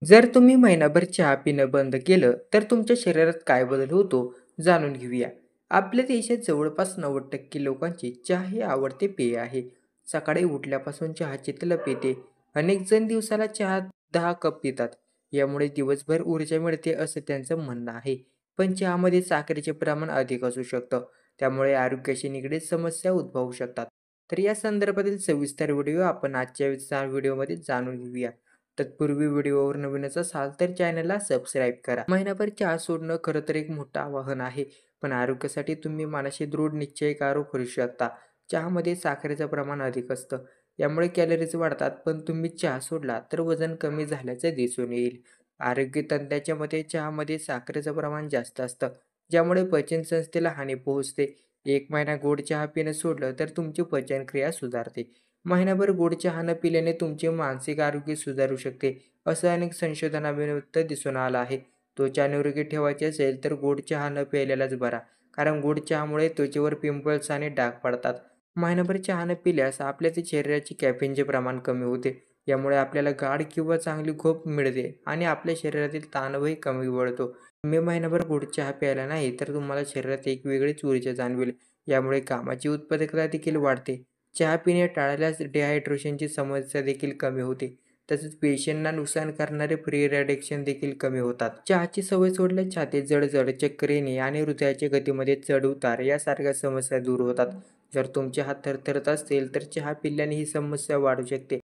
जर तुम्ही महिनाभर चहा पिणं बंद केलं, तर तुमच्या शरीरात काय बदल होतो जाणून घेऊया. आपल्या देशात जवळपास 90% लोकांची चहा हे आवडते पेय आहे. सकाळी उठल्यापासून चहाची तलप येते. अनेक जण दिवसाला चहा 10 कप पितात. यामुळे दिवसभर ऊर्जा मिळते असं त्यांचं म्हणणं आहे. पण चहामध्ये साखरेचे प्रमाण अधिक असू शकतं. त्यामुळे आरोग्याशी निगडीत समस्या उद्भवू शकतात. तर या संदर्भातील सविस्तर व्हिडिओ आपण आजच्या व्हिडिओमध्ये जाणून घेऊया. तत्पूर्वी व्हिडिओवर नवीनच असाल तर चॅनलला सबस्क्राईब करा. महिनाभर चहा सोडणं खरं तर एक मोठं आवाहन आहे, पण आरोग्यासाठी तुम्ही मनाशी दृढ निश्चय करू शकता. चहामध्ये साखरेचं प्रमाण अधिक असतं, यामुळे कॅलरीज वाढतात. पण तुम्ही चहा सोडला तर वजन कमी झाल्याचं दिसून येईल. आरोग्य तज्ज्ञाच्या मते चहामध्ये साखरेचं प्रमाण जास्त असतं, ज्यामुळे पचनसंस्थेला हानी पोहोचते. 1 महिना गोड चहा पिणं सोडलं तर तुमची पचनक्रिया सुधारते. महिनाभर गोड चहा न पिल्याने तुमचे मानसिक आरोग्य सुधारू शकते, असं अनेक संशोधनाविरुद्ध दिसून आलं आहे. त्वचा निरोगी ठेवायची असेल तर गोड चहा न प्यायलेलाच बरा, कारण गोड चहामुळे त्वचेवर पिंपल्स आणि डाग पडतात. महिनाभर चहा न पिल्यास आपल्या ते शरीराचे कॅफेनचे प्रमाण कमी होते. यामुळे आपल्याला गाढ किंवा चांगली झोप मिळते आणि आपल्या शरीरातील ताणही कमी पडतो. तुम्ही महिनाभर गोड चहा प्यायला नाही तर तुम्हाला शरीरात एक वेगळीच ऊर्जा जाणवेल. यामुळे कामाची उत्पादकता देखील वाढते. चहा पिणे टाळल्यास डिहायड्रेशनची समस्या देखील कमी होते. तसेच पेशींना नुकसान करणारे फ्री रॅडिक्शन देखील कमी होतात. चहाची सवय सोडल्यास छातीत जळजळ, चक्कर येणे आणि हृदयाच्या गतीमध्ये चढ-उतार यासारख्या समस्या दूर होतात. जर तुमचे हात थरथरत असतील तर चहा पिल्याने ही समस्या वाढू शकते.